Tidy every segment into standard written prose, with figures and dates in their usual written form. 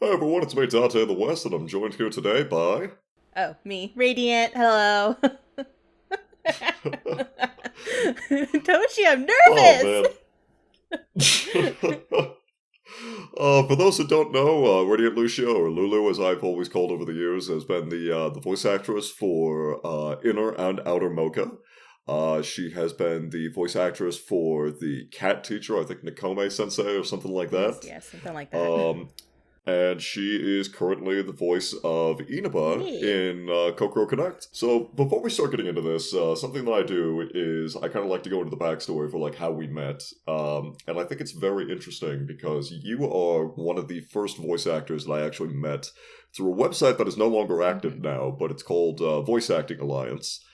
Hi everyone, it's me Dante in the West, and I'm joined here today by... Oh, me. Radiant. Hello. Toshi, I'm Oh nervous. man. For those who don't know, Radiant Lucia, or Lulu as I've always called over the years, has been the voice actress for Inner and Outer Mocha. She has been the voice actress for the cat teacher, I think Nikome Sensei or something like Yes, that. yes, something like that. Um, and she is currently the voice of Inaba Yeah. in Kokoro Connect. So before we start getting into this, something that I do is I kind of like to go into the backstory for like how we met, and I think it's very interesting because you are one of the first voice actors that I actually met through a website that is no longer active hmm now, but it's called Voice Acting Alliance.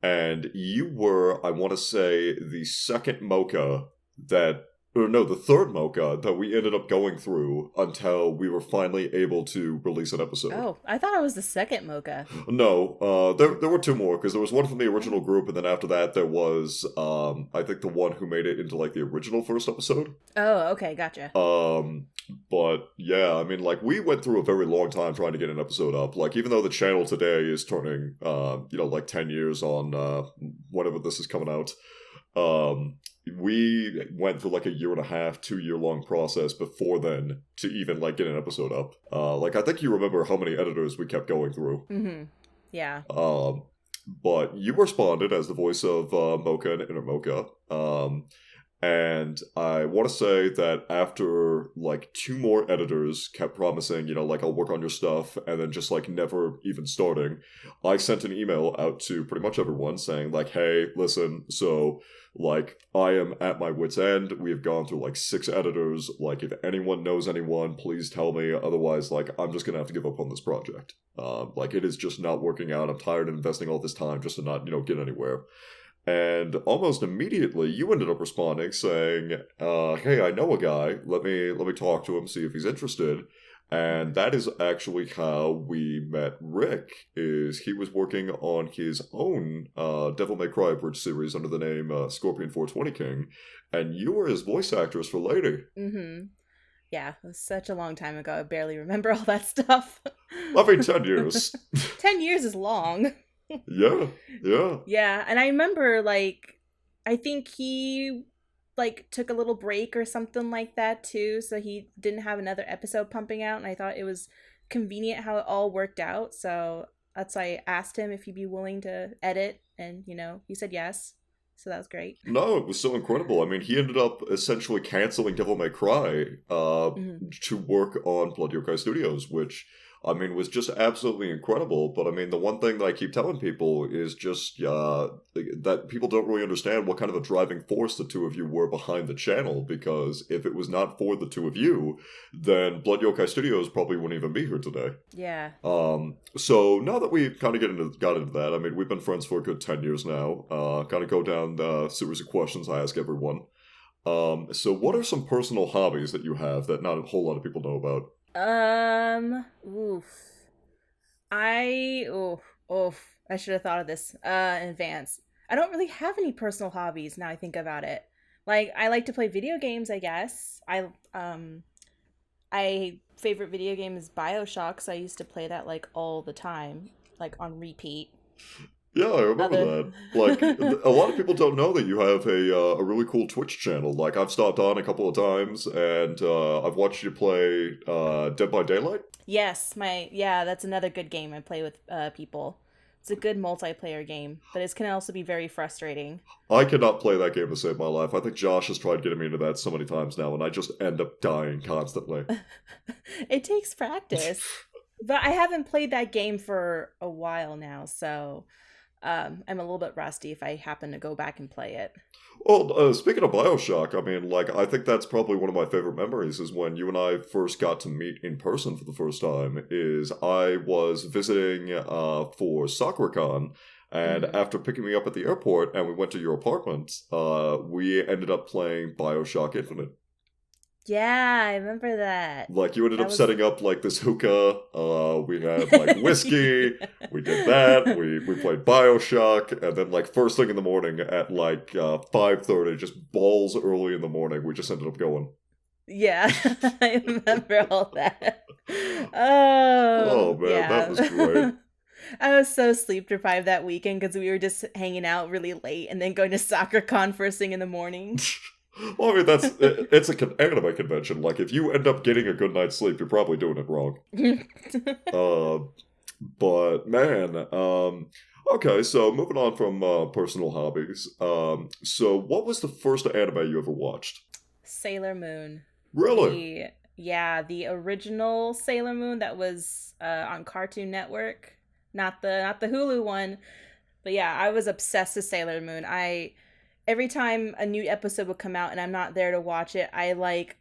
And you were, I want to say, the second mocha that, or no, the third mocha that we ended up going through until we were finally able to release an episode. Oh, I thought I was the second mocha. No, there were two more because there was one from the original Oh. group, and then after that there was, I think the one who made it into like the original first episode. Oh, okay, gotcha. Um, but yeah, I mean, like we went through a very long time trying to get an episode up. Like even though the channel today is turning, like 10 years on whenever this is coming out. Um, we went through like a year and a half, 2 year long process before then to even like get an episode up. Like I think you remember how many editors we kept going through. hmm Yeah. Um, but you responded as the voice of Mocha and Inner Mocha. And I want to say that after like two more editors kept promising, like I'll work on your stuff, and then just like never even starting, I sent an email out to pretty much everyone saying, like, hey, listen, so like I am at my wit's end. We have gone through like six editors. Like, if anyone knows anyone, please tell me. Otherwise, like, I'm just gonna have to give up on this project. Like, it is just not working out. I'm tired of investing all this time just to not, get anywhere. And almost immediately, you ended up responding saying, "Hey, I know a guy. Let me talk to him, see if he's interested." And hmm that is actually how we met Rick. Is he was working on his own Devil May Cry Bridge series under the name Scorpion 420 King, and you were his voice actress for Lady. hmm Yeah, it was such a long time ago. I barely remember all that stuff. I mean, 10 years. 10 years is long. Yeah, yeah. Yeah, and I remember I think he took a little break or something like that too, so he didn't have another episode pumping out, and I thought it was convenient how it all worked out. So that's why I asked him if he'd be willing to edit, and he said yes. So that was great. No, it was so incredible. I mean, he ended up essentially canceling Devil May Cry hmm to work on Blood Yokai Studios, which, I mean, was just absolutely incredible. But I mean, the one thing that I keep telling people is just that people don't really understand what kind of a driving force the two of you were behind the channel, because if it was not for the two of you, then Blood Yokai Studios probably wouldn't even be here today. Yeah. So now that we kind of got into that, I mean, we've been friends for a good 10 years now. Kind of go down the series of questions I ask everyone. So what are some personal hobbies that you have that not a whole lot of people know about? Oof. I should have thought of this in advance. I don't really have any personal hobbies now I think about it. Like I like to play video games, I guess. I favorite video game is BioShock, so I used to play that like all the time, like on repeat. Yeah, I remember Other that. Like, a lot of people don't know that you have a really cool Twitch channel. Like, I've stopped on a couple of times, and I've watched you play Dead by Daylight. Yes, that's another good game I play with people. It's a good multiplayer game, but it can also be very frustrating. I cannot play that game to save my life. I think Josh has tried getting me into that so many times now, and I just end up dying constantly. It takes practice. But I haven't played that game for a while now, so I'm a little bit rusty if I happen to go back and play it. Well, speaking of BioShock, I mean, like, I think that's probably one of my favorite memories is when you and I first got to meet in person for the first time. Is I was visiting for SoccerCon, and hmm after picking me up at the airport and we went to your apartment, we ended up playing BioShock Infinite. Yeah, I remember that. Like, you ended That up was setting up, like, this hookah, we had, like, whiskey, we did that, we played BioShock, and then, like, first thing in the morning at, like, 5:30, just balls early in the morning, we just ended up going. Yeah, I remember all that. Oh Oh, man, that was great. yeah. I was so sleep deprived that weekend because we were just hanging out really late and then going to soccer con first thing in the morning. Well, I mean, it's a anime convention. Like, if you end up getting a good night's sleep, you're probably doing it wrong. Uh, but man, okay. So moving on from personal hobbies. So what was the first anime you ever watched? Sailor Moon. Really? The Yeah, the original Sailor Moon that was on Cartoon Network, not the Hulu one. But yeah, I was obsessed with Sailor Moon. I Every time a new episode would come out and I'm not there to watch it, I like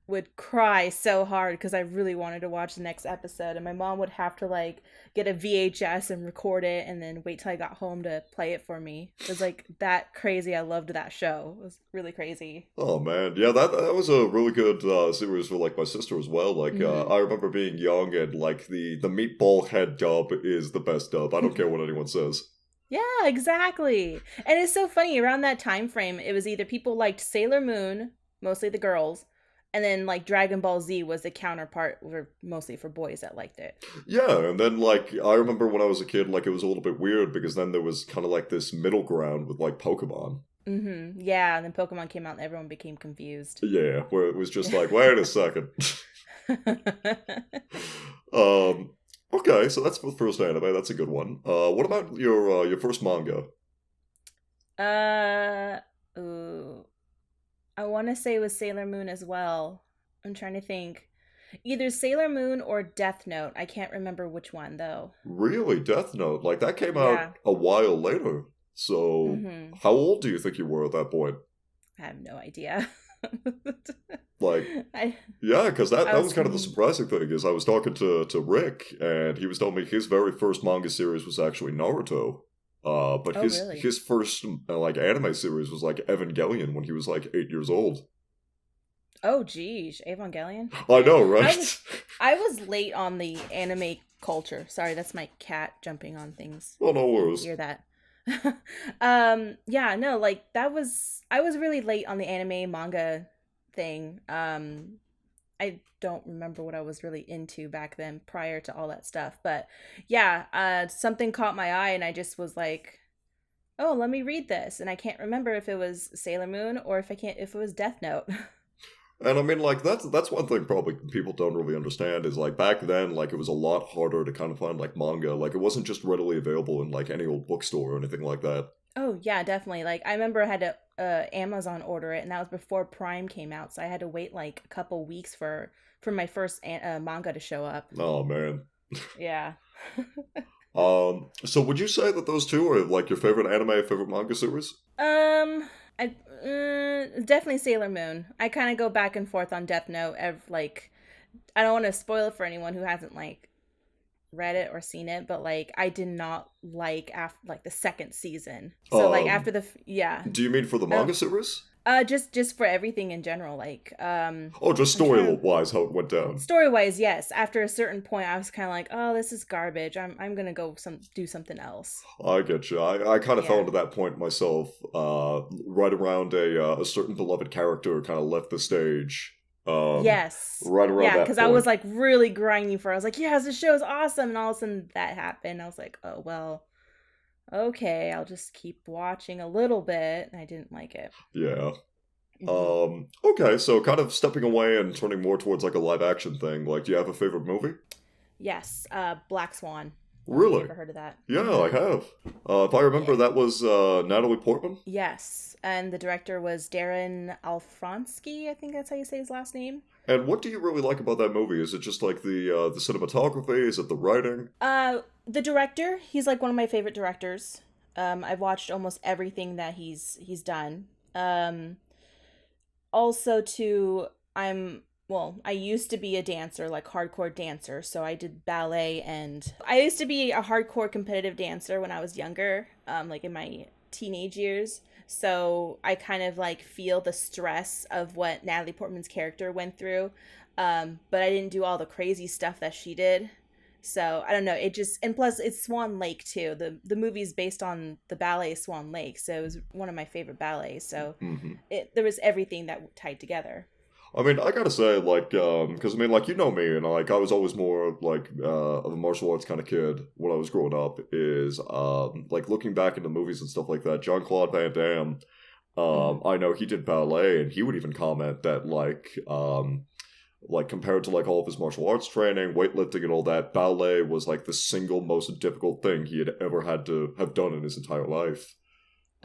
would cry so hard because I really wanted to watch the next episode, and my mom would have to like get a VHS and record it and then wait till I got home to play it for me. It was like that crazy. I loved that show. It was really crazy. Oh man, yeah, that was a really good series for like my sister as well. Like, Hmm. I remember being young and like the meatball head dub is the best dub. I don't care what anyone says. Yeah, exactly. And it's so funny around that time frame, it was either people liked Sailor Moon, mostly the girls, and then like Dragon Ball Z was the counterpart, were mostly for boys that liked it. Yeah, and then like I remember when I was a kid, like it was a little bit weird because then there was kind of like this middle ground with like Pokemon. Yeah, and then Pokemon came out and everyone became confused. Yeah, where it was just like, wait a second. um, okay, so that's the first anime. That's a good one. What about your first manga? uh ooh, I want to say it was Sailor Moon as well. I'm trying to think. Either Sailor Moon or Death Note. I can't remember which one though. Really, Death Note? Like that came out Yeah. a while later. So, Mhm. how old do you think you were at that point? I have no idea. Like, I yeah, because that I was was kind of the surprising thing is I was talking to Rick and he was telling me his very first manga series was actually Naruto. But Oh, his really? his first like anime series was like Evangelion when he was like 8 years old. Oh, geez, Evangelion. I Yeah, know, I was right? I was late on the anime culture. Sorry, that's my cat jumping on things. Well, no If you worries. hear that. Yeah, no, like I was really late on the anime manga thing. I don't remember what I was really into back then prior to all that stuff, but yeah, something caught my eye and I just was like, "Oh, let me read this." And I can't remember if it was Sailor Moon or if it was Death Note. And I mean, like that's one thing probably people don't really understand is like back then, like it was a lot harder to kind of find like manga. Like it wasn't just readily available in like any old bookstore or anything like that. Oh yeah, definitely. Like I remember I had to Amazon order it, and that was before Prime came out, so I had to wait like a couple weeks for my first manga to show up. Oh man. Yeah. So would you say that those two are like your favorite anime, favorite manga series? I Definitely Sailor Moon. I kind of go back and forth on Death Note. Like I don't want to spoil it for anyone who hasn't like read it or seen it, but like I did not like after like the second season. So like Um, after yeah, do you mean for the I don't. manga series? Just for everything in general. Like Oh, just I'm story trying to wise, how it went down. story wise, yes. After a certain point, I was kind of like, oh, this is garbage. I'm gonna go do something else. I get you. I kind of fell Yeah. into that point myself. Right around a certain beloved character kind of left the stage. Yes. Right around Yeah, that because I was point. like really grinding for. I was like, yes, this show's awesome, and all of a sudden that happened. I was like, oh well, okay, I'll just keep watching a little bit. And I didn't like it. Yeah. Hmm. Okay, so kind of stepping away and turning more towards like a live action thing. Like, do you have a favorite movie? Yes, Black Swan. I don't know if you Really? ever heard of that. Yeah, I Mm-hmm. have. If I remember, Yeah. that was Natalie Portman. Yes, and the director was Darren Alfronsky. I think that's how you say his last name. And what do you really like about that movie? Is it just like the cinematography? Is it the writing? The director, he's like one of my favorite directors. I've watched almost everything that he's done. Also, too, I used to be a dancer, like hardcore dancer, so I did ballet, and I used to be a hardcore competitive dancer when I was younger, like in my teenage years. So I kind of like feel the stress of what Natalie Portman's character went through, but I didn't do all the crazy stuff that she did. So I don't know. It just, and plus it's Swan Lake too. The movie's based on the ballet Swan Lake, so it was one of my favorite ballets. So Hmm. there was everything that tied together. I mean, I gotta say, like, because I mean, like, you know me, and like, I was always more like of a martial arts kind of kid when I was growing up. Is like looking back into movies and stuff like that. Jean Claude Van Damme. Mm-hmm. I know he did ballet, and he would even comment that like compared to like all of his martial arts training, weightlifting, and all that, ballet was like the single most difficult thing he had ever had to have done in his entire life.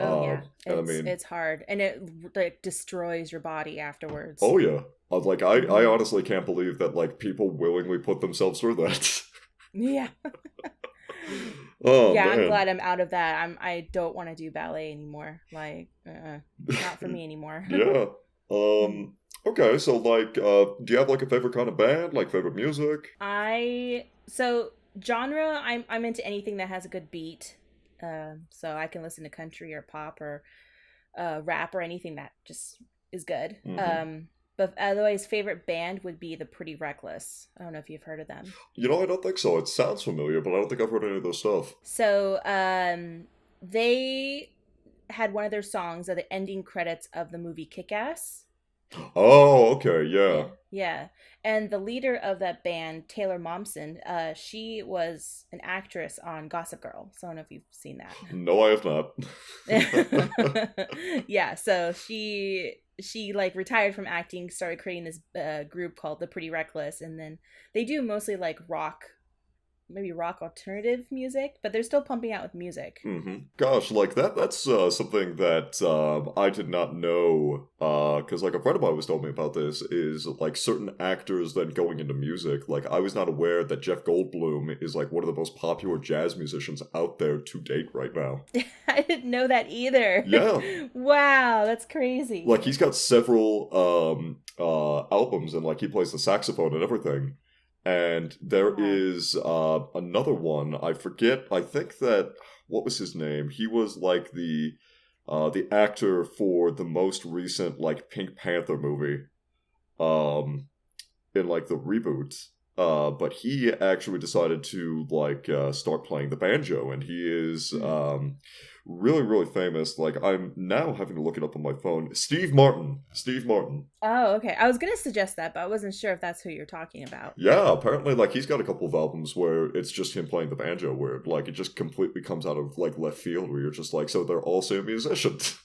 Oh yeah, And I mean, it's hard, and it like destroys your body afterwards. oh yeah, like I Hmm. honestly can't believe that like people willingly put themselves through that. Yeah, Oh yeah. I'm man, glad I'm out of that. I don't want to do ballet anymore. Like, not for me anymore. yeah. Okay, so like, do you have like a favorite kind of band, like favorite music? So genre, I'm into anything that has a good beat. So I can listen to country or pop or rap or anything that just is good. Hmm. But otherwise, favorite band would be the Pretty Reckless. I don't know if you've heard of them. You know, I don't think so. It sounds familiar, but I don't think I've heard any of those stuff. So they had one of their songs at the ending credits of the movie Kick Ass. Oh, okay, yeah. Yeah, yeah. And the leader of that band, Taylor Momsen, she was an actress on Gossip Girl. So I don't know if you've seen No, I have not. that. Yeah, so she like retired from acting, started creating this group called the Pretty Reckless, and then they do mostly like rock, maybe rock alternative music, but they're still pumping out with music. Gosh, like that's something that I did not know. Because like a friend of mine was telling me about this is like certain actors then going into music. Like I was not aware that Jeff Goldblum is like one of the most popular jazz musicians out there to date right now. I didn't know that either. Yeah, Wow, that's crazy. like he's got several albums and like he plays the saxophone and everything. And there Wow. is another one. I forget. I think that what was his name? He was like the actor for the most recent like Pink Panther movie. Um, in like the reboot. But he actually decided to like start playing the banjo, and he is Mhm. really really famous. Like I'm now having to look it up on my phone. Steve Martin. Steve Martin. Oh, okay. I was gonna suggest that, but I wasn't sure if that's who you're talking about. Yeah, apparently like he's got a couple of albums where it's just him playing the banjo, where like it just completely comes out of like left field, where you're just like, so they're all same musicians.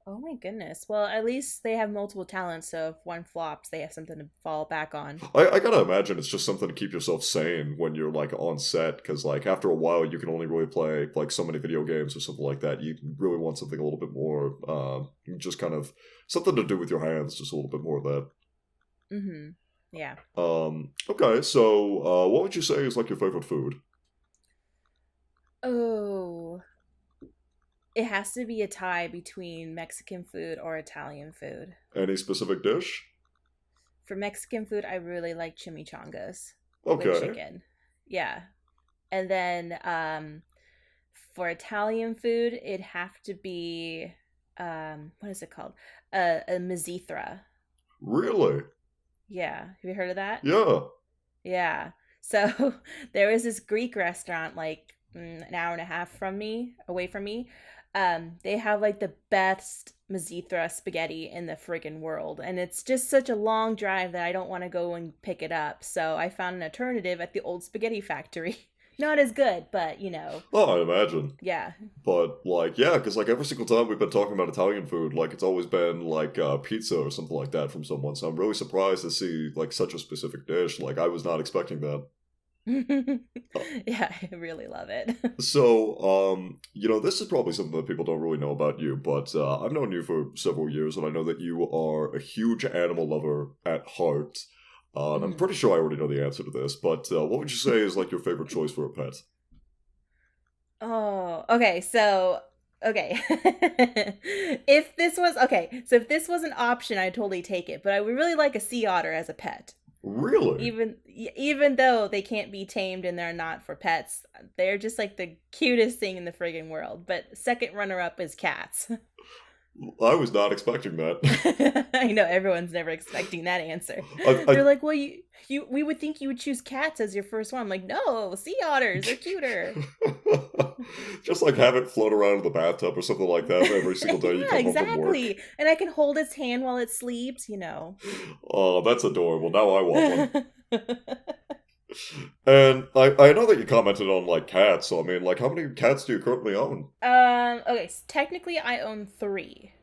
Oh my goodness. Well, at least they have multiple talents, so if one flops, they have something to fall back on. I gotta imagine it's just something to keep yourself sane when you're like on set, because like after a while you can only really play like so many video games or something like that. You really want something a little bit more, just kind of something to do with your hands, just a little bit more of that. Mm-hmm. Yeah. Okay, so what would you say is like your favorite food? Oh, it has to be a tie between Mexican food or Italian food. Any specific dish? For Mexican food, I really like chimichangas with Okay, chicken. Yeah. And then for Italian food, it'd have to be what is it called? A mazithra. really? Yeah. Have you heard of that? Yeah. Yeah. So there was this Greek restaurant like an hour and a half from me, away from me. They have like the best mazithra spaghetti in the friggin' world, and it's just such a long drive that I don't want to go and pick it up. So I found an alternative at the old spaghetti factory. Not as good, but Oh, I imagine. yeah. But like, yeah, because like every single time we've been talking about Italian food, like it's always been like pizza or something like that from someone. So I'm really surprised to see like such a specific dish. Like I was not expecting that. Uh, Yeah, I really love it. So, this is probably something that people don't really know about you, but I've known you for several years, and I know that you are a huge animal lover at heart. And I'm Mhm. pretty sure I already know the answer to this, but what would you say is like your favorite choice for a pet? Oh, okay. So, okay. If this was an option, I'd totally take it. But I would really like a sea otter as a pet. Really? Even though they can't be tamed and they're not for pets, they're just like the cutest thing in the friggin' world. But second runner up is cats. I was not expecting that. I know everyone's never expecting that answer. I They're like, well, we would think you would choose cats as your first one. I'm like, no, sea otters, they're cuter. just like have it float around in the bathtub or something like that every single day you Yeah, come home from work. exactly. And I can hold its hand while it sleeps, you know. Oh, that's adorable. Now I want one. And I know that you commented on like cats, so I mean, like, how many cats do you currently own? Okay, so technically I own three.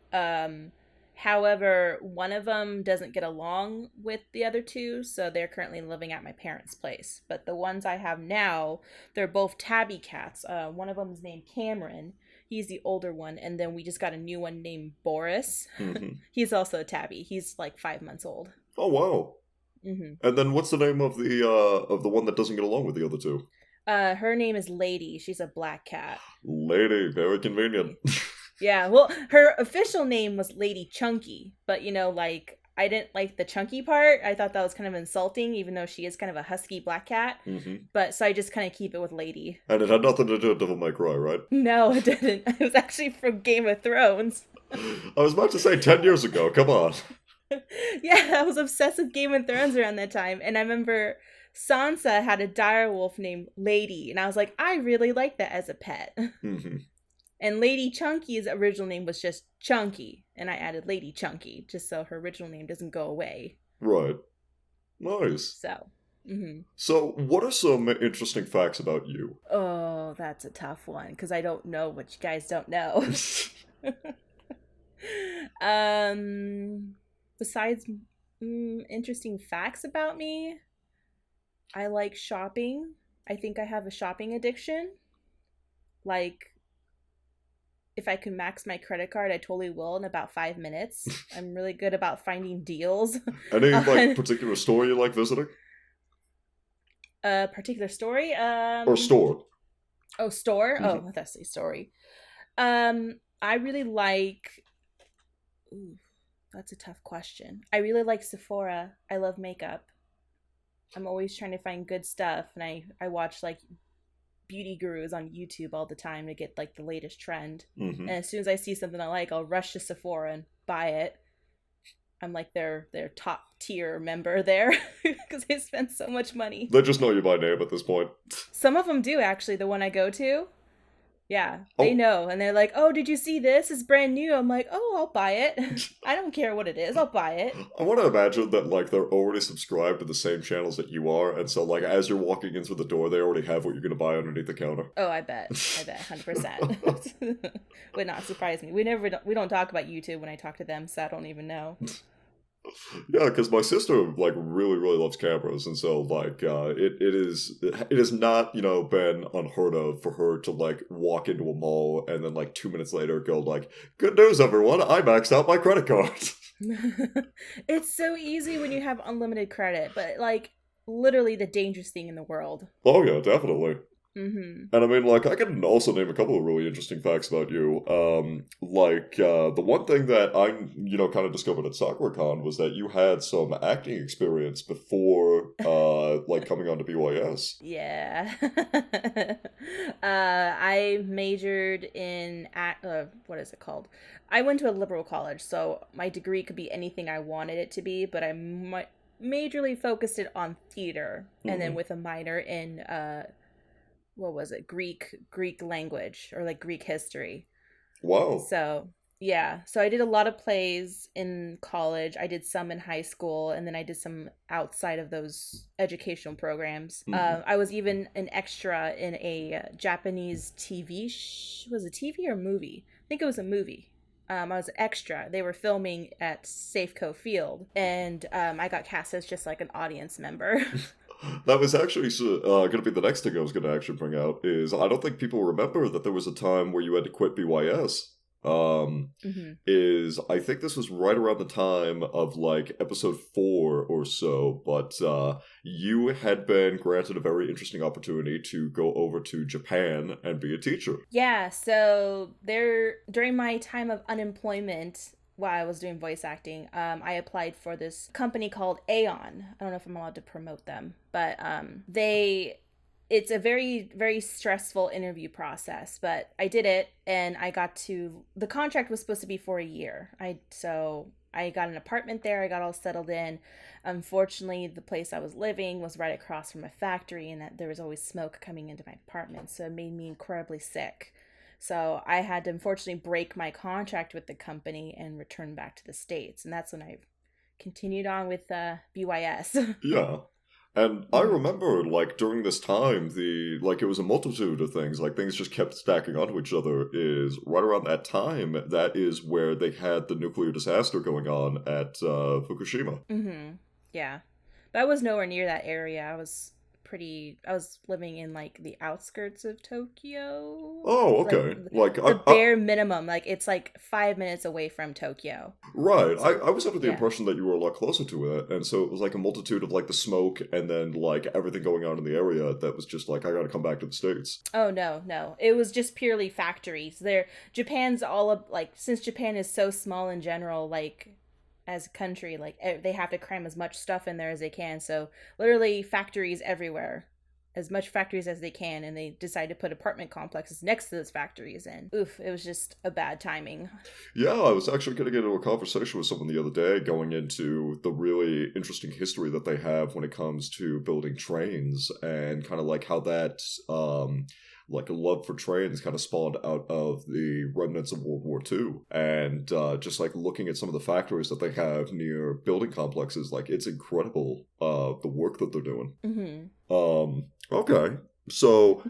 However, one of them doesn't get along with the other two, so they're currently living at my parents' place. But the ones I have now, they're both tabby cats. One of them is named Cameron. He's the older one, and then we just got a new one named Boris. Hmm. He's also a tabby. He's like 5 months old. Oh wow! Mm-hmm. And then what's the name of the one that doesn't get along with the other two? Her name is Lady. She's a black cat. Lady, very convenient. Yeah, well, her official name was Lady Chunky, but you know, like, I didn't like the chunky part. I thought that was kind of insulting, even though she is kind of a husky black cat. Hmm. But so I just kind of keep it with Lady. And it had nothing to do with Devil May Cry, right? No, it didn't. It was actually from Game of Thrones. I was about to say 10 years ago. Come on. Yeah, I was obsessed with Game of Thrones around that time, and I remember Sansa had a direwolf named Lady, and I was like, I really like that as a pet. Hmm. And Lady Chunky's original name was just Chunky, and I added Lady Chunky just so her original name doesn't go away. Right. Nice. So, mm-hmm. So, what are some interesting facts about you? Oh, that's a tough one because I don't know what you guys don't know. Besides interesting facts about me, I like shopping. I think I have a shopping addiction. Like, if I can max my credit card, I totally will in about 5 minutes. I'm really good about finding deals. Any like particular store you like visiting? A particular story? Or store? Oh, store? Mhm. Oh, that's a story. I really like. Ooh, that's a tough question. I really like Sephora. I love makeup. I'm always trying to find good stuff, and I watch like beauty gurus on YouTube all the time to get like the latest trend. Hmm. And as soon as I see something I like, I'll rush to Sephora and buy it. I'm like their top tier member there because they spend so much money. They just know you by name at this point. Some of them do actually. The one I go to, yeah, they Oh, know, and they're like, "Oh, did you see this? It's brand new." I'm like, "Oh, I'll buy it. I don't care what it is. I'll buy it." I want to imagine that like they're already subscribed to the same channels that you are, and so like as you're walking in through the door, they already have what you're gonna buy underneath the counter. Oh, I bet, 100%. Would not surprise me. We don't talk about YouTube when I talk to them, so I don't even know. Yeah, because my sister like really loves cameras, and so like it has not been unheard of for her to like walk into a mall and then like 2 minutes later go like, "Good news, everyone! I maxed out my credit card." It's so easy when you have unlimited credit, but like literally the dangerous thing in the world. Oh yeah, definitely. Mm-hmm. And I mean, like, I can also name a couple of really interesting facts about you. The one thing that I, kind of discovered at SakuraCon was that you had some acting experience before, like, coming on to BYS. Yeah. I majored in what is it called? I went to a liberal college, so my degree could be anything I wanted it to be, but I majorly focused it on theater, and then Hmm. with a minor in what was it, Greek language or like Greek history. Wow. So yeah, so I did a lot of plays in college. I did some in high school, and then I did some outside of those educational programs. Hmm. I was even an extra in a Japanese TV was it TV or movie? I think it was a movie. I was an extra. They were filming at Safeco Field, and I got cast as just like an audience member. That was actually going to be the next thing I was going to actually bring out is I don't think people remember that there was a time where you had to quit BYS. Hmm. Is I think this was right around the time of like episode 4 or so, but you had been granted a very interesting opportunity to go over to Japan and be a teacher. Yeah, so there during my time of unemployment while I was doing voice acting, I applied for this company called Aeon. I don't know if I'm allowed to promote them, but it's a very, very stressful interview process, but I did it, and I got to, the contract was supposed to be for a year. So I got an apartment there, I got all settled in. Unfortunately, the place I was living was right across from a factory, and that there was always smoke coming into my apartment, so it made me incredibly sick. So I had to unfortunately break my contract with the company and return back to the States, and that's when I continued on with BYS. Yeah. And I Hmm. remember, like, during this time, it was a multitude of things, like, things just kept stacking onto each other, is right around that time, that is where they had the nuclear disaster going on at Fukushima. Hmm. Yeah. But I was nowhere near that area. I was living in like the outskirts of Tokyo. Oh, Like okay. Like, the bare minimum. Like it's like 5 minutes away from Tokyo. right. So I was under the yeah. impression that you were a lot closer to it, and so it was like a multitude of, like, the smoke and then, like, everything going on in the area that was just like, I gotta come back to the States. Oh no, no. It was just purely factories. There Japan's all of like since Japan is so small in general, like as a country, like they have to cram as much stuff in there as they can. So literally factories everywhere. As much factories as they can, and they decide to put apartment complexes next to those factories, and oof, it was just a bad timing. Yeah, I was actually getting into a conversation with someone the other day going into the really interesting history that they have when it comes to building trains and kind of like how that, like a love for trains kind of spawned out of the remnants of World War II. And just like looking at some of the factories that they have near building complexes, like it's incredible the work that they're doing. Hmm. Okay. So,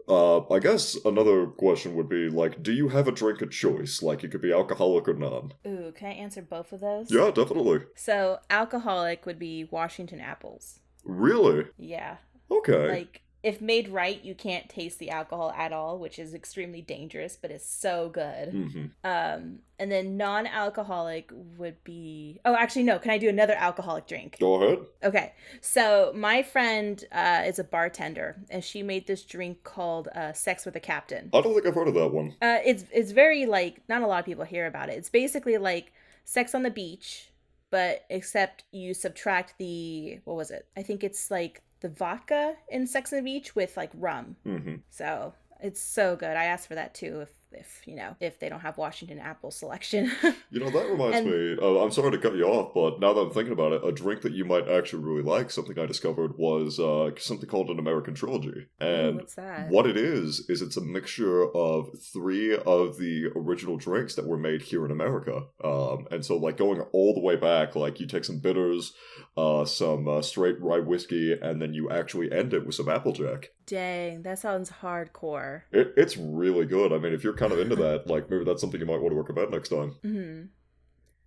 I guess another question would be like, do you have a drink of choice? Like, it could be alcoholic or non. Ooh, can I answer both of those? Yeah, definitely. So alcoholic would be Washington apples. Really? Yeah. Okay. Like if made right, you can't taste the alcohol at all, which is extremely dangerous, but it's so good. Mm-hmm. And then non-alcoholic would be. Oh, actually, no. Can I do another alcoholic drink? Go ahead. Okay. So my friend is a bartender, and she made this drink called "Sex with a Captain." I don't think I've heard of that one. It's very like not a lot of people hear about it. It's basically like sex on the beach, but except you subtract the what was it? I think it's like the vodka in Sex on the Beach with like rum. Mm-hmm. So it's so good. I asked for that too if you know if they don't have Washington apple selection. You know, that reminds And me, I'm sorry to cut you off, but now that I'm thinking about it, a drink that you might actually really like, something I discovered was something called an American Trilogy. ooh, And what's that? what it is it's a mixture of three of the original drinks that were made here in America. And so, like, going all the way back, like, you take some bitters, some straight rye whiskey, and then you actually end it with some Applejack. Dang, that sounds hardcore. It's really good. I mean, if you're kind of into that, like, maybe that's something you might want to recommend next time. Hmm.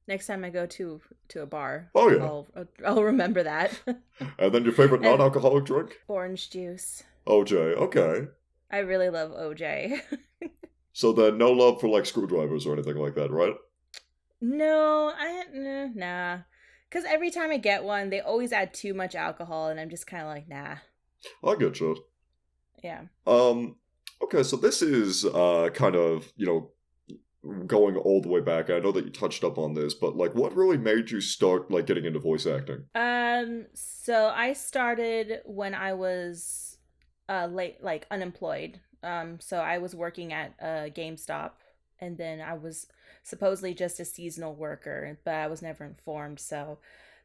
Next time I go to a bar, Oh, yeah. I'll remember that. And then your favorite And non-alcoholic drink? orange juice. OJ, okay. I really love OJ. So then no love for like screwdrivers or anything like that, right? No, nah. Because every time I get one, they always add too much alcohol, and I'm just kind of like, nah. I get you. Yeah. Um, okay, so this is kind of, going all the way back. I know that you touched up on this, but like what really made you start like getting into voice acting? So I started when I was late, like unemployed. So I was working at GameStop, and then I was supposedly just a seasonal worker, but I was never informed. So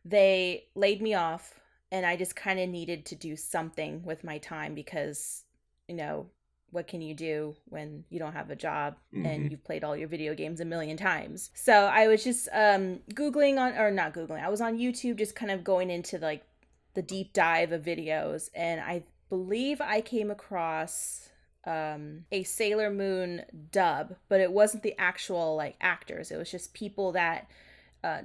they laid me off, and I just kind of needed to do something with my time because, you know, what can you do when you don't have a job and Mm-hmm. you've played all your video games a million times? So I was just googling on, or not googling, I was on YouTube just kind of going into like the deep dive of videos, and I believe I came across a Sailor Moon dub, but it wasn't the actual like actors. It was just people that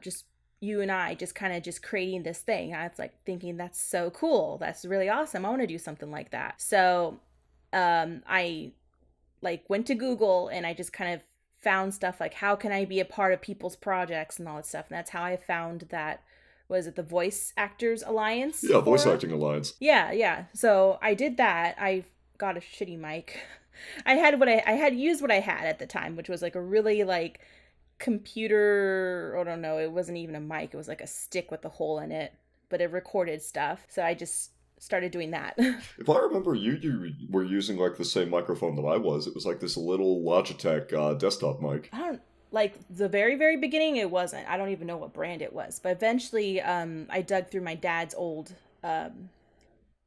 just you and I just kind of just creating this thing. I was like thinking that's so cool. That's really awesome. I want to do something like that. So I like went to Google and I just kind of found stuff like how can I be a part of people's projects and all that stuff. And that's how I found that was it the Voice Actors Alliance Yeah, voice forum? acting alliance. Yeah, yeah. So I did that. I got a shitty mic. I had used what I had at the time, which was like a really like computer, I don't know, it wasn't even a mic. It was like a stick with a hole in it, but it recorded stuff. So I just started doing that. If I remember, you were using like the same microphone that I was. It was like this little Logitech desktop mic. I don't like the very very beginning. It wasn't. I don't even know what brand it was. But eventually, I dug through my dad's old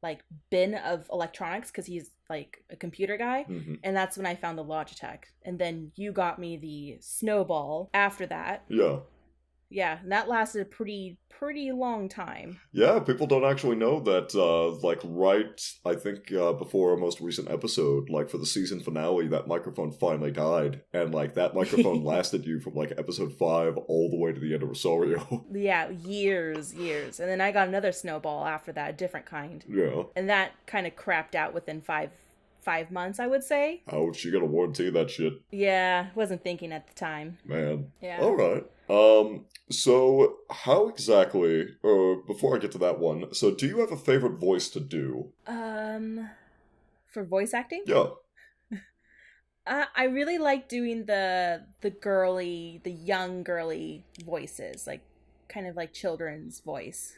like bin of electronics because he's like a computer guy, Hmm. and that's when I found the Logitech. And then you got me the Snowball after that. Yeah. Yeah, and that lasted a pretty long time. Yeah, people don't actually know that, like, right, I think, before our most recent episode, like, for the season finale, that microphone finally died. And, like, that microphone lasted you from, like, episode 5 all the way to the end of Rosario. Yeah, years. And then I got another Snowball after that, a different kind. Yeah. And that kind of crapped out within five months, I would say. Ouch, you gotta warranty that shit. Yeah, wasn't thinking at the time. Man. Yeah. Alright. So how exactly, or before I get to that one, so do you have a favorite voice to do? For voice acting? Yeah. I really like doing the young girly voices, like kind of like children's voice.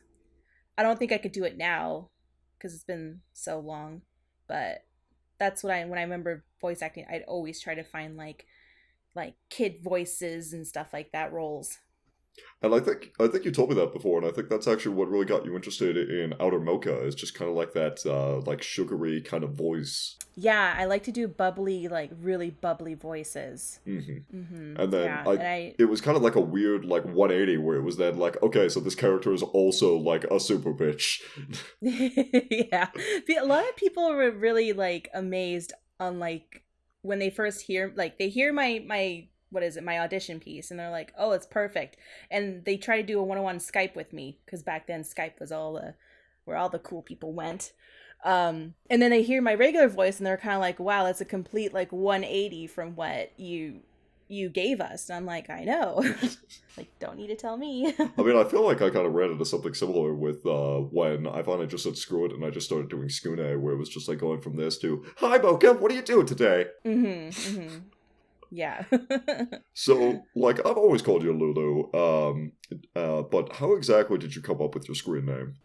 I don't think I could do it now because it's been so long, but that's what I when I remember voice acting, I'd always try to find like kid voices and stuff like that roles. And I think you told me that before, and I think that's actually what really got you interested in Outer Mocha, is just kind of like that like sugary kind of voice. Yeah, I like to do bubbly, like really bubbly voices. Hmm. Mm-hmm. And then Yeah, and I it was kind of like a weird like 180 where it was then like, okay, so this character is also like a super bitch. yeah, a lot of people were really like amazed on like when they first hear like they hear my what is it my audition piece and they're like, oh, it's perfect, and they try to do a one-on-one Skype with me because back then Skype was all the where all the cool people went. And then they hear my regular voice and they're kind of like, wow, that's a complete like 180 from what you gave us. And I'm like, I know. Like, don't need to tell me. I mean, I feel like I kind of ran into something similar with when I finally just said screw it and I just started doing Skune, where it was just like going from this to, hi, Mocha, what are you doing today? Yeah. So, like, I've always called you Lulu, but how exactly did you come up with your screen name?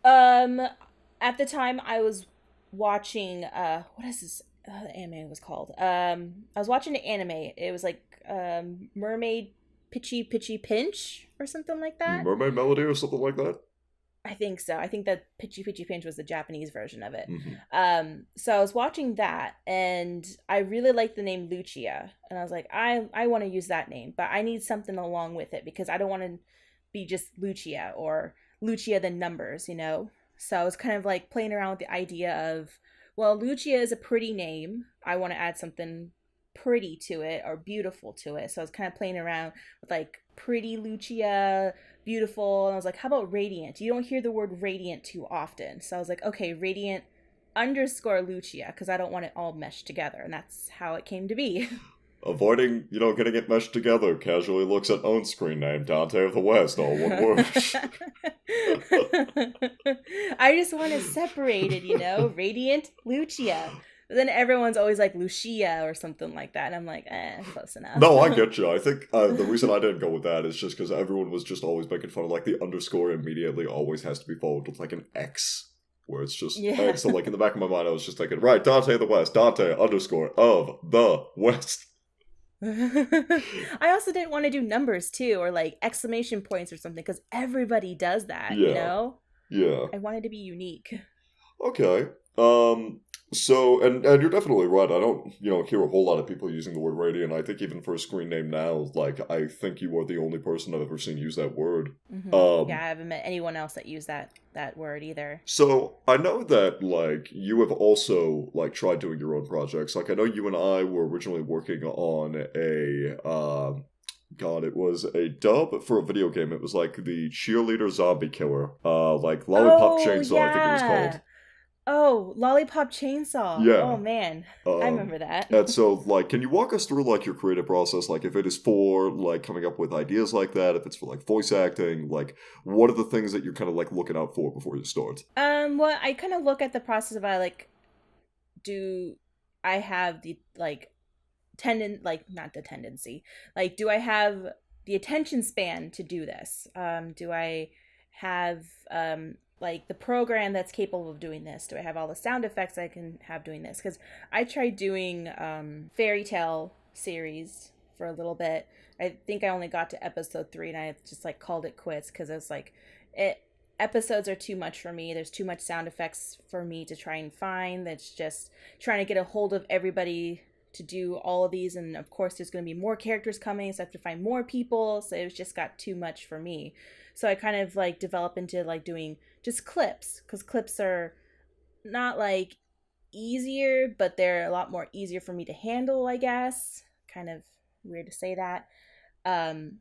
At the time I was watching what is this the anime was called? I was watching an anime. It was like Mermaid Pitchy Pitchy Pinch or something like that. Mermaid Melody or something like that? I think so. I think that Pitchy Pitchy Pinch was the Japanese version of it. Hmm. So I was watching that, and I really liked the name Luchia, and I was like, I want to use that name, but I need something along with it because I don't want to be just Luchia or Luchia the numbers, you know. So I was kind of like playing around with the idea of, well, Luchia is a pretty name. I want to add something pretty to it or beautiful to it. So I was kind of playing around with like pretty Luchia, beautiful, and I was like, how about radiant? You don't hear the word radiant too often. So I was like, okay, radiant underscore Luchia, because I don't want it all meshed together, and that's how it came to be. Avoiding, getting it meshed together, casually looks at own screen name, Dante of the West, all one word. I just want to separate it, radiant Luchia. But then everyone's always like Lucia or something like that, and I'm like, close enough. No, I get you. I think the reason I didn't go with that is just because everyone was just always making fun of, like, the underscore immediately always has to be followed with, like, an X, where it's just X. So, like, in the back of my mind, I was just thinking, right, Dante of the West, Dante underscore of the West. I also didn't want to do numbers, too, or, like, exclamation points or something, because everybody does that, Yeah. Yeah. I wanted to be unique. Okay. So, and you're definitely right. I don't, hear a whole lot of people using the word radiant. I think even for a screen name now, like, I think you are the only person I've ever seen use that word. Mm-hmm. Yeah, I haven't met anyone else that used that word either. So, I know that, like, you have also, like, tried doing your own projects. Like, I know you and I were originally working on God, it was a dub for a video game. It was, like, the Cheerleader Zombie Killer. Like, Lollipop Chainsaw, yeah. I think it was called. Oh, Lollipop Chainsaw. Yeah. Oh, man. I remember that. And so, like, can you walk us through, like, your creative process? Like, if it is for, like, coming up with ideas like that, if it's for, like, voice acting, like, what are the things that you're kind of, like, looking out for before you start? Well, I kind of look at the process of, do I have the, like, not the tendency. Like, do I have the attention span to do this? Do I have like the program that's capable of doing this? Do I have all the sound effects I can have doing this? Because I tried doing fairy tale series for a little bit. I think I only got to episode 3 and I just like called it quits because I was like, it episodes are too much for me. There's too much sound effects for me to try and find. That's just trying to get a hold of everybody to do all of these, and of course there's going to be more characters coming, so I have to find more people, so it was just got too much for me. So I kind of like develop into like doing just clips, because clips are not like easier, but they're a lot more easier for me to handle, I guess. Kind of weird to say that. um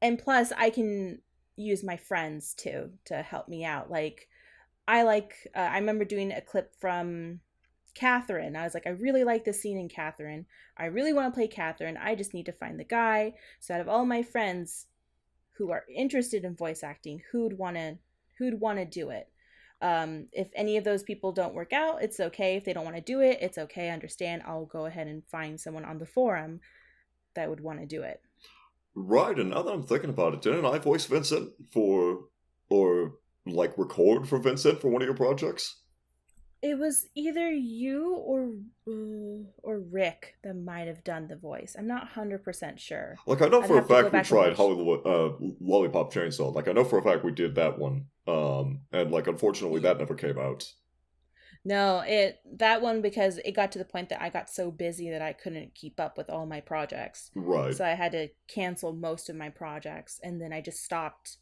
and plus I can use my friends too to help me out. Like I remember doing a clip from Catherine. I was like, I really like this scene in Catherine. I really want to play Catherine. I just need to find the guy. So out of all my friends who are interested in voice acting, who'd want to do it? If any of those people don't work out, it's okay. If they don't want to do it, it's okay. I understand. I'll go ahead and find someone on the forum that would want to do it. Right, and now that I'm thinking about it, didn't I voice Vincent for, or like record for Vincent for one of your projects? It was either you or Rick that might have done the voice. I'm not 100% sure. Like, I know I'd for a have to go fact we back and tried watch. Hollywood, Lollipop Chainsaw. Like, I know for a fact we did that one. And like, unfortunately, that never came out. No, it that one, because it got to the point that I got so busy that I couldn't keep up with all my projects. Right. So I had to cancel most of my projects, and then I just stopped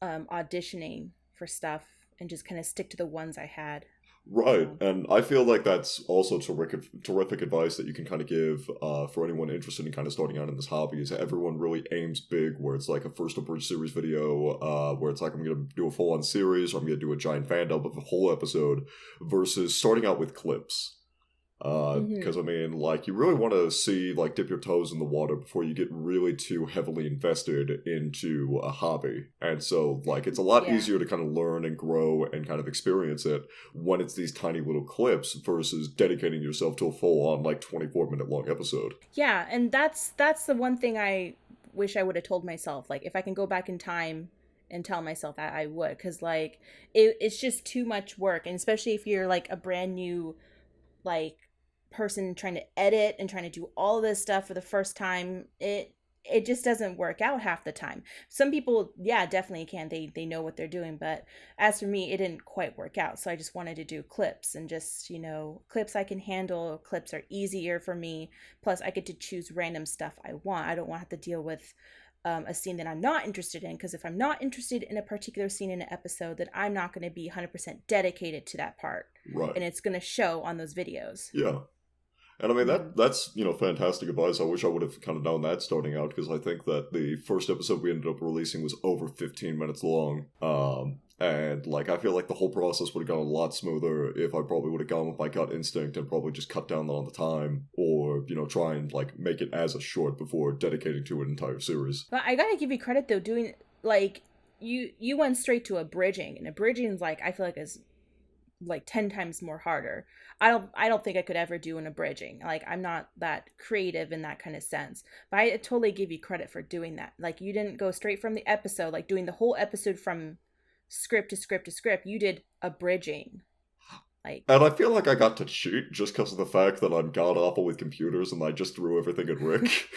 auditioning for stuff and just kind of stick to the ones I had. Right, So, and I feel like that's also terrific advice that you can kind of give for anyone interested in kind of starting out in this hobby. Is that everyone really aims big, where it's like a first abridged series video, where it's like I'm gonna do a full on series, or I'm gonna do a giant fan dub of a whole episode, versus starting out with clips. hmm Because I mean, like, you really want to see, like, dip your toes in the water before you get really too heavily invested into a hobby. And so, like, it's a lot yeah. easier to kind of learn and grow and kind of experience it when it's these tiny little clips versus dedicating yourself to a full on, like, 24-minute long episode. Yeah, and that's the one thing I wish I would have told myself. Like if I can go back in time and tell myself that, I would, cuz like it's just too much work, and especially if you're like a brand new like person trying to edit and trying to do all this stuff for the first time, it just doesn't work out half the time. Some people, yeah, definitely can. They know what they're doing, but as for me, it didn't quite work out. So I just wanted to do clips, and just, clips I can handle. Clips are easier for me. Plus I get to choose random stuff I want. I don't want to have to deal with a scene that I'm not interested in, because if I'm not interested in a particular scene in an episode, then I'm not going to be 100% dedicated to that part, Right. and it's going to show on those videos. Yeah. And I mean Mm-hmm. that's fantastic advice. I wish I would have kind of known that starting out because I think that the first episode we ended up releasing was over 15 minutes long. And like I feel like the whole process would have gone a lot smoother if I probably would have gone with my gut instinct and probably just cut down on the time, or try and like make it as a short before dedicating to an entire series. But I gotta give you credit though, doing like you went straight to abridging, and abridging's like, I feel like is like 10 times more harder. I don't think I could ever do an abridging. Like I'm not that creative in that kind of sense. But I totally give you credit for doing that. Like you didn't go straight from the episode, like doing the whole episode from script to script to script. You did abridging. Like And I feel like I got to cheat just because of the fact that I'm god awful with computers and I just threw everything at Rick.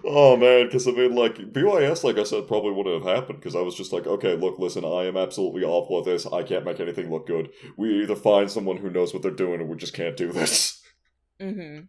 Oh man, because I mean, like BYS, like I said, probably wouldn't have happened because I was just like, okay, look, listen, I am absolutely awful at this. I can't make anything look good. We either find someone who knows what they're doing, or we just can't do this. mhm.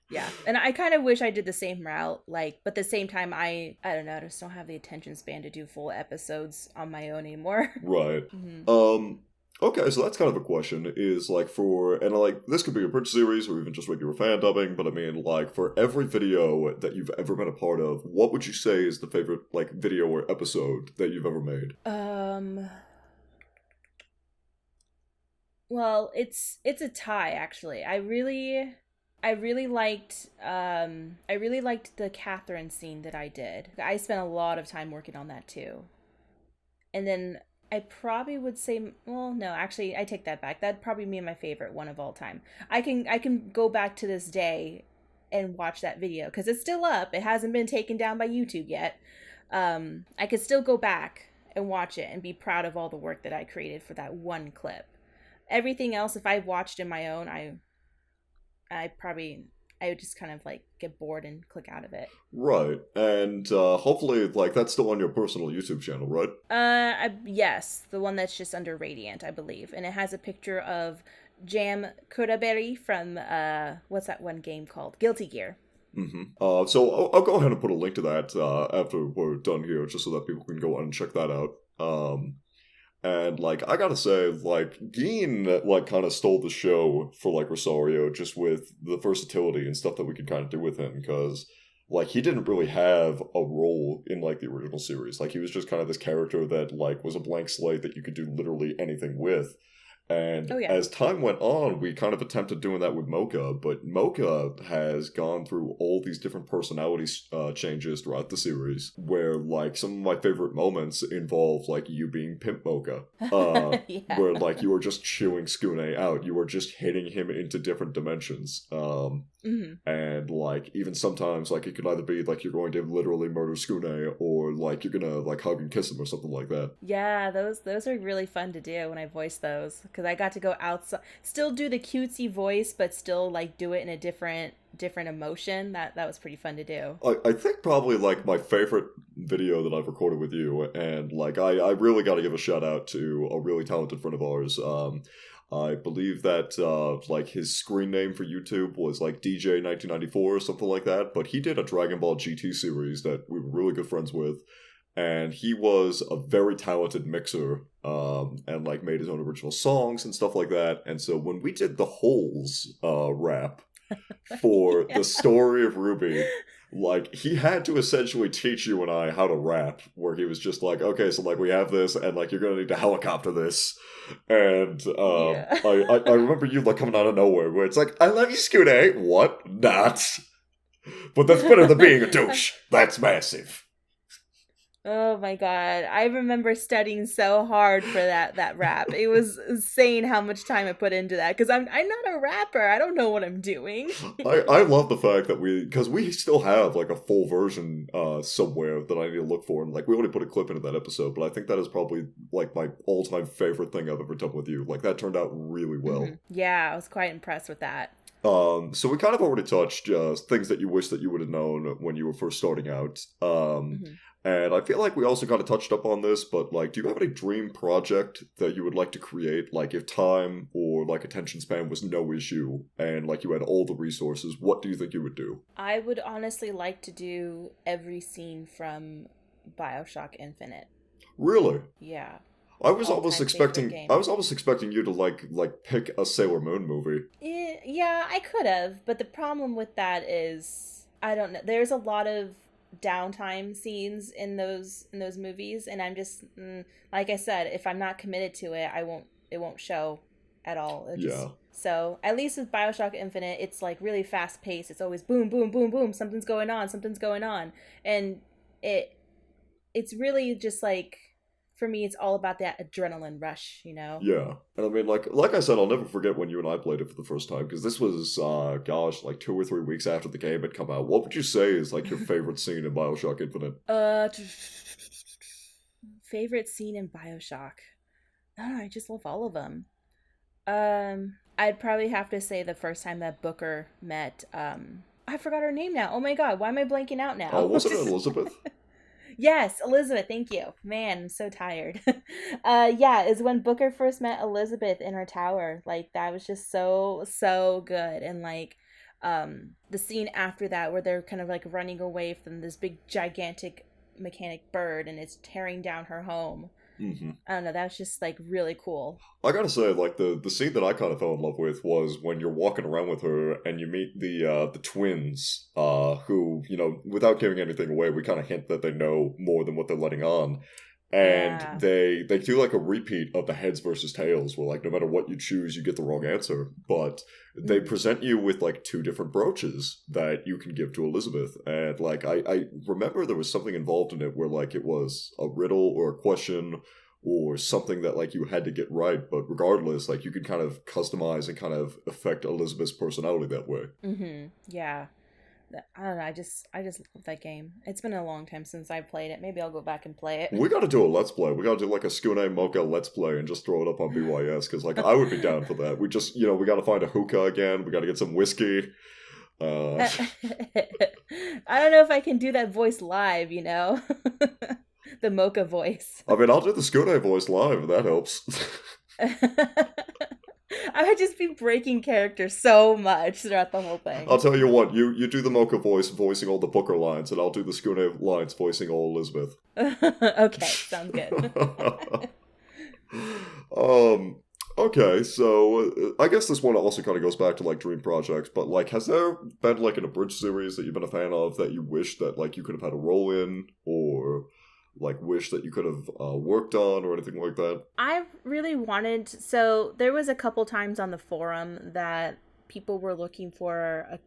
Yeah. And I kind of wish I did the same route, like, but at the same time, I don't know, I just don't have the attention span to do full episodes on my own anymore. Right. hmm Um. Okay, so that's kind of a question. Is like for and like this could be a bridge series or even just regular fan dubbing, but I mean like for every video that you've ever been a part of, what would you say is the favorite like video or episode that you've ever made? Um, well, it's a tie actually. I really liked the Catherine scene that I did. I spent a lot of time working on that too. And then I probably would say, well, no, actually I take that back. That'd probably be my favorite one of all time. I can go back to this day and watch that video, cuz it's still up. It hasn't been taken down by YouTube yet. I could still go back and watch it and be proud of all the work that I created for that one clip. Everything else, if I watched in my own, I would just kind of like get bored and click out of it. Right, and hopefully, like, that's still on your personal YouTube channel, right? Yes, the one that's just under Radiant, I believe, and it has a picture of Jam Kuraberry from what's that one game called? Guilty Gear. Mm-hmm. So I'll go ahead and put a link to that after we're done here, just so that people can go on and check that out. And, like, I gotta say, like, Dean, like, kind of stole the show for, like, Rosario, just with the versatility and stuff that we could kind of do with him, because, like, he didn't really have a role in, like, the original series. Like, he was just kind of this character that, like, was a blank slate that you could do literally anything with. And Oh yeah. as time went on, we kind of attempted doing that with Mocha, but Mocha has gone through all these different personality changes throughout the series, where, like, some of my favorite moments involve, like, you being Pimp Mocha, Yeah. where, like, you are just chewing Skune out, you are just hitting him into different dimensions, and, like, even sometimes, like, it could either be, like, you're going to literally murder Skune, or, like, you're gonna, like, hug and kiss him or something like that. Yeah, those are really fun to do when I voice those, because I got to go outside, still do the cutesy voice, but still like do it in a different emotion. That was pretty fun to do. I think probably, like, my favorite video that I've recorded with you, and, like, I really gotta give a shout out to a really talented friend of ours. I believe that, like, his screen name for YouTube was, like, DJ1994 or something like that, but he did a Dragon Ball GT series that we were really good friends with, and he was a very talented mixer, and, like, made his own original songs and stuff like that, and so when we did the Holes, rap for Yeah. the story of Ruby, like, he had to essentially teach you and I how to rap, where he was just like, okay, so, like, we have this, and, like, you're gonna need to helicopter this, and, Yeah. I remember you, like, coming out of nowhere, where it's like, I love you, Scooter. What? Not. But that's better than being a douche. That's massive. Oh my god. I remember studying so hard for that rap. It was insane how much time I put into that, cuz I'm not a rapper. I don't know what I'm doing. I love the fact that because we still have, like, a full version somewhere that I need to look for, and, like, we already put a clip into that episode, but I think that is probably, like, my all-time favorite thing I've ever done with you. Like, that turned out really well. Yeah, I was quite impressed with that. So we kind of already touched things that you wish that you would have known when you were first starting out. And I feel like we also kind of touched up on this, but, like, do you have any dream project that you would like to create? Like, if time or, like, attention span was no issue and, like, you had all the resources, what do you think you would do? I would honestly like to do every scene from BioShock Infinite. Really? Yeah. I was All-time almost favorite expecting game. I was almost expecting you to like pick a Sailor Moon movie. Yeah, I could have, but the problem with that is I don't know. There's a lot of downtime scenes in those movies, and I'm just like I said, if I'm not committed to it, it won't show at all. Yeah. So at least with BioShock Infinite, it's like really fast paced. It's always boom, boom, boom, boom. Something's going on, and it's really just like, for me, it's all about that adrenaline rush, you know? Yeah. And I mean, like I said, I'll never forget when you and I played it for the first time, because this was, gosh, like 2 or 3 weeks after the game had come out. What would you say is, like, your favorite scene in BioShock Infinite? Favorite scene in BioShock. Oh, I just love all of them. I'd probably have to say the first time that Booker met, I forgot her name now. Oh my god, why am I blanking out now? Wasn't it Elizabeth? Yes, Elizabeth, thank you. Man, I'm so tired. Yeah, is when Booker first met Elizabeth in her tower. Like, that was just so good. And, like, the scene after that where they're kind of, like, running away from this big gigantic mechanic bird and it's tearing down her home. I don't know, that was just, like, really cool. I gotta say, like, the scene that I kind of fell in love with was when you're walking around with her and you meet the twins, who, you know, without giving anything away, we kind of hint that they know more than what they're letting on. And Yeah. they do, like, a repeat of the heads versus tails, where, like, no matter what you choose, you get the wrong answer. But they present you with, like, 2 different brooches that you can give to Elizabeth. And, like, I remember there was something involved in it where, like, it was a riddle or a question or something that, like, you had to get right. But regardless, like, you could kind of customize and kind of affect Elizabeth's personality that way. Yeah. I don't know. I just love that game. It's been a long time since I played it. Maybe I'll go back and play it. We gotta do a Let's Play. We gotta do like a Skune Mocha Let's Play and just throw it up on BYS, because like I would be down for that. We just, we gotta find a hookah again. We gotta get some whiskey. I don't know if I can do that voice live. The mocha voice. I mean, I'll do the Skune voice live, if that helps. I would just be breaking character so much throughout the whole thing. I'll tell you what, you do the Mocha voice voicing all the Booker lines, and I'll do the Skune lines voicing all Elizabeth. Okay, sounds good. Okay, so I guess this one also kind of goes back to like dream projects, but like, has there been like an abridged series that you've been a fan of that you wish that like you could have had a role in, or like wish that you could have worked on, or anything like that? I really wanted, so there was a couple times on the forum that people were looking for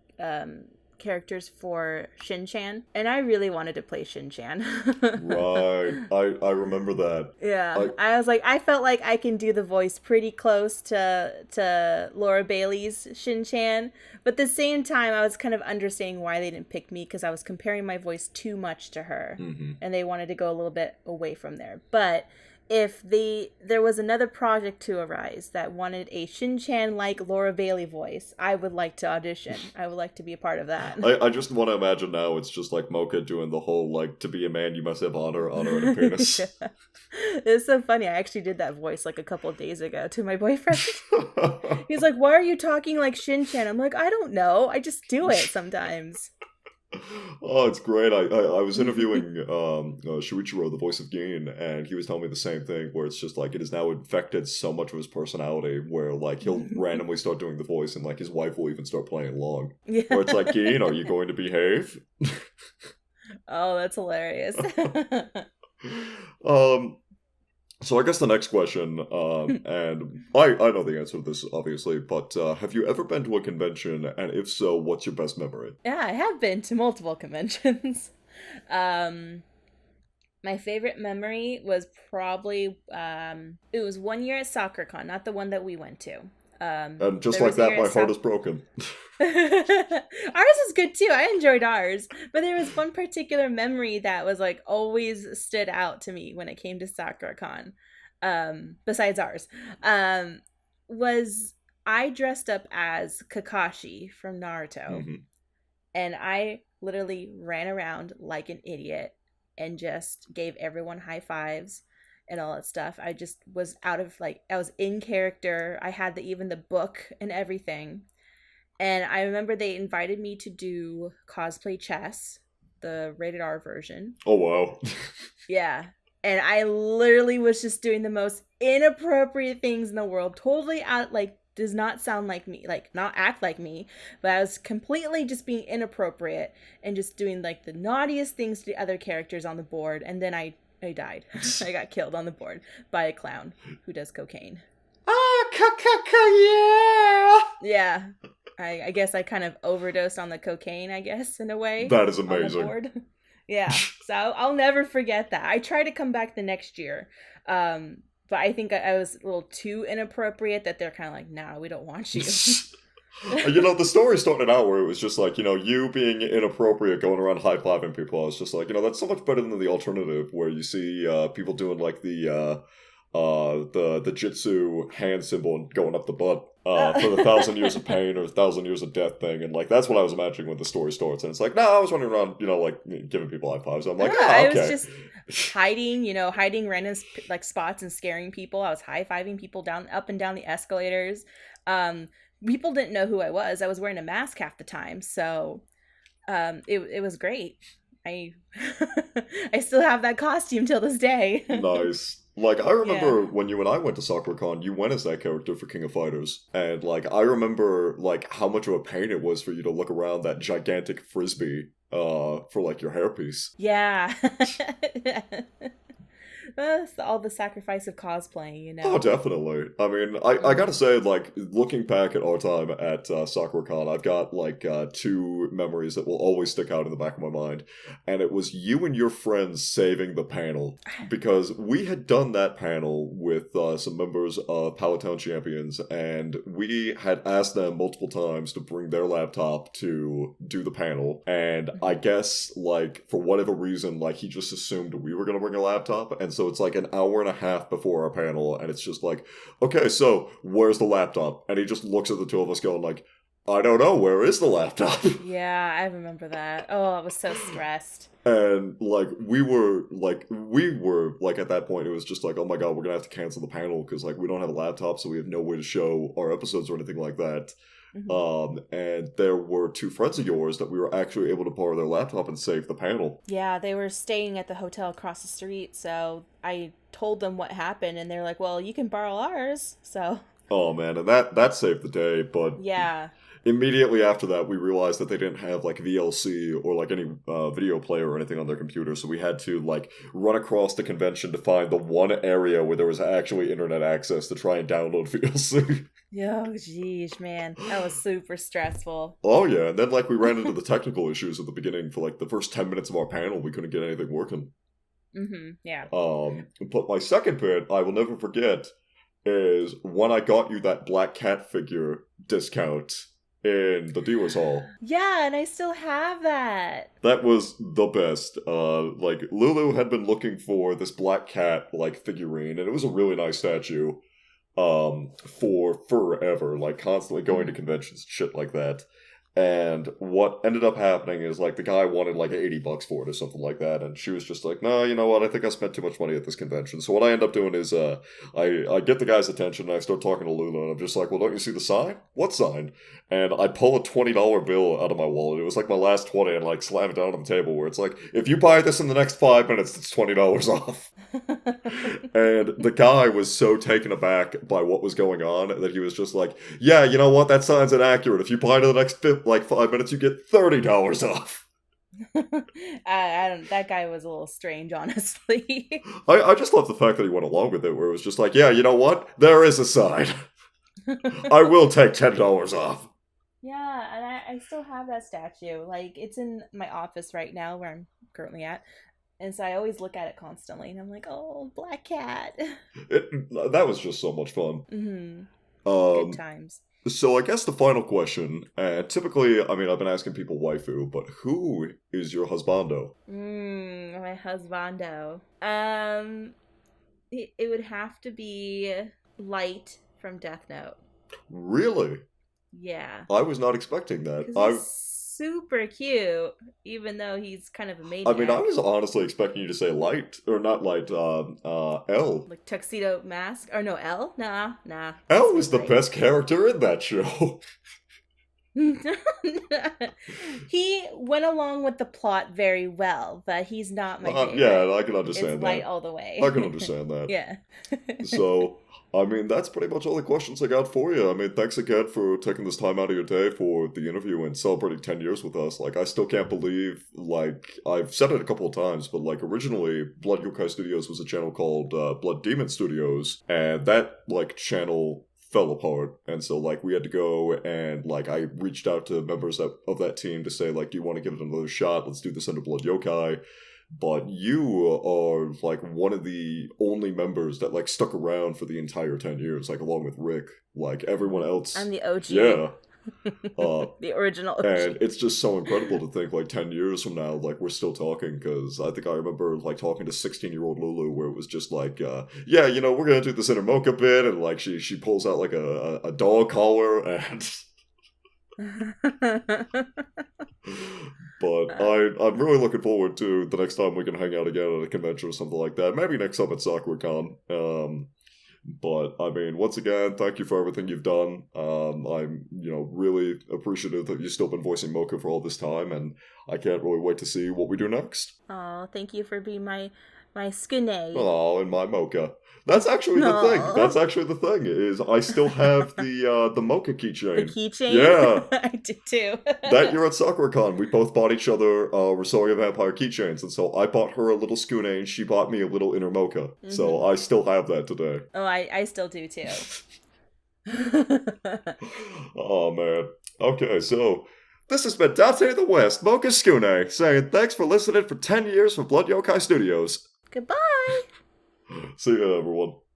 characters for Shin-chan, and I really wanted to play Shin-chan. Right, I remember that. Yeah, I was like, I felt like I can do the voice pretty close to Laura Bailey's Shin-chan, but at the same time, I was kind of understanding why they didn't pick me, because I was comparing my voice too much to her, and they wanted to go a little bit away from there. But if there was another project to arise that wanted a Shin-chan like Laura Bailey voice, I would like to audition. I would like to be a part of that. I just want to imagine now it's just like Mocha doing the whole like, to be a man you must have honor and a penis. Yeah. It's so funny. I actually did that voice like a couple of days ago to my boyfriend. He's like, "Why are you talking like Shin-chan?" I'm like, "I don't know. I just do it sometimes." Oh, it's great. I was interviewing Shuichiro, the voice of Gin, and he was telling me the same thing, where it's just like it has now infected so much of his personality, where like he'll randomly start doing the voice, and like his wife will even start playing along. Yeah. Where it's like, Gin, are you going to behave? Oh, that's hilarious. So I guess the next question, and I know the answer to this, obviously, but have you ever been to a convention, and if so, what's your best memory? Yeah, I have been to multiple conventions. My favorite memory was probably, it was one year at SoccerCon, not the one that we went to. And just like that, my heart is broken. Ours was good too. I enjoyed ours. But there was one particular memory that was like always stood out to me when it came to SoccerCon. Besides ours. Was I dressed up as Kakashi from Naruto. And I literally ran around like an idiot and just gave everyone high fives and all that stuff. I just was I was in character. I had even the book and everything. And I remember they invited me to do cosplay chess, the rated R version. Oh, wow. Yeah. And I literally was just doing the most inappropriate things in the world. Totally out, does not sound like me, not act like me, but I was completely just being inappropriate and just doing the naughtiest things to the other characters on the board. And then I died. I got killed on the board by a clown who does cocaine. Ah, yeah! Yeah. I guess I kind of overdosed on the cocaine, I guess, in a way. That is amazing. Yeah. So I'll never forget that. I tried to come back the next year. But I think I was a little too inappropriate that they're kind of like, nah, we don't want you. The story started out where it was just like, you being inappropriate, going around high-fiving people. I was just like, that's so much better than the alternative where you see people doing like the jitsu hand symbol and going up the butt for the 1,000 years of pain or 1,000 years of death thing. And that's what I was imagining when the story starts. And it's like, no, I was running around, giving people high fives. I'm like, I okay. was just hiding random spots and scaring people. I was high-fiving people up and down the escalators. People didn't know who I was. I was wearing a mask half the time. So it was great. I still have that costume till this day. Nice. I remember when you and I went to SoccerCon, you went as that character for King of Fighters. And, I remember, how much of a pain it was for you to look around that gigantic frisbee for, your hairpiece. Yeah. All the sacrifice of cosplaying, you Oh, know. definitely. I mean, I gotta Mm-hmm. say, like, looking back at our time at SakuraCon, I've got, like, two memories that will always stick out in the back of my mind. And it was you and your friends saving the panel. Because we had done that panel with some members of Powhatan Champions, and we had asked them multiple times to bring their laptop to do the panel. And I Mm-hmm. guess, like, for whatever reason, like, he just assumed we were gonna bring a laptop. And so it's like an hour and a half before our panel, and it's just like, okay, so where's the laptop? And he just looks at the two of us going like, I don't know, where is the laptop? Yeah, I remember that. Oh, I was so stressed. And like we were like at that point it was just like, oh my god, we're gonna have to cancel the panel because like we don't have a laptop, so we have no way to show our episodes or anything like that. Hmm. And there were two friends of yours that we were actually able to borrow their laptop and save the panel. Yeah, they were staying at the hotel across the street, so I told them what happened, and they're like, "Well, you can borrow ours." So, Oh man, and that saved the day. But yeah. immediately after that, we realized that they didn't have like VLC or like any video player or anything on their computer, so we had to like run across the convention to find the one area where there was actually internet access to try and download VLC. Oh, jeez, man, that was super stressful. Oh yeah, and then like we ran into the technical issues at the beginning for like the first 10 minutes of our panel. We couldn't get anything working. Yeah. But my second bit I will never forget is when I got you that black cat figure discount in the dealer's hall. Yeah, and I still have that. That was the best. Like Lulu had been looking for this black cat like figurine, and it was a really nice statue. For forever, like constantly going to Hmm. conventions and shit like that. And what ended up happening is like the guy wanted like $80 for it or something like that, and she was just like, "No, you know what? I think I spent too much money at this convention." So what I end up doing is, I get the guy's attention and I start talking to Lulu, and I'm just like, "Well, don't you see the sign? What sign?" And I pull a $20 bill out of my wallet. It was like my last 20, and like slam it down on the table where it's like, "If you buy this in the next 5 minutes, it's $20 off." And the guy was so taken aback by what was going on that he was just like, "Yeah, you know what? That sign's inaccurate. If you buy to the next like 5 minutes, you get $30 off." I don't. That guy was a little strange, honestly. I just love the fact that he went along with it, where it was just like, "Yeah, you know what? There is a sign. I will take $10 off." Yeah, and I still have that statue. Like, it's in my office right now where I'm currently at. And so I always look at it constantly, and I'm like, "Oh, black cat." That was just so much fun. Hmm. Good Um, times. so I guess the final question, typically, I mean, I've been asking people waifu, but who is your husbando? My husbando. It would have to be Light from Death Note. Really? Yeah, I was not expecting that. because he's super cute, even though he's kind of a I mean, I maniac. was honestly expecting you to say Light, or not Light, L. Like Tuxedo Mask, or no, L? Nah. L This was was the great. best character in that show. He went along with the plot very well, but he's not my Yeah, favorite. I can It's understand Light that. all the I way. can understand that. Yeah. So, I mean, that's pretty much all the questions I got for you. I mean, thanks again for taking this time out of your day for the interview and celebrating 10 years with us. Like, I still can't believe, like, I've said it a couple of times, but, like, originally, Blood Yokai Studios was a channel called Blood Demon Studios, and that, like, channel fell apart. And so, like, we had to go and, like, I reached out to members of that team to say, like, do you want to give it another shot? Let's do this under Blood Yokai. But you are like one of the only members that like stuck around for the entire 10 years, like along with Rick. Like everyone else, I'm the OG. yeah. Uh, The original and OG. it's just so incredible to think like 10 years from now, like we're still talking. Because I think I remember like talking to 16-year-old Lulu, where it was just like, yeah, you know, we're gonna do this inner mocha bit, and like she pulls out like a dog collar, and but I'm really looking forward to the next time we can hang out again at a convention or something like that. Maybe next time at SakuraCon. But I mean, once again, thank you for everything you've done. I'm really appreciative that you've still been voicing Mocha for all this time, and I can't really wait to see what we do next. Oh, thank you for being my My skune. Oh, and my mocha. That's actually the thing. No. That's actually the thing. Is I still have the mocha The keychain. keychain? Yeah. I do too. That year at SakuraCon, we both bought each other Rosario Vampire keychains, and so I bought her a little Skune, and she bought me a little Inner Mocha. So I still have that today. Oh, I still do too. Oh, man. Okay, so this has been Date the West, Mocha Skune, saying thanks for listening for 10 years from Blood Yokai Studios. Goodbye. See ya, everyone.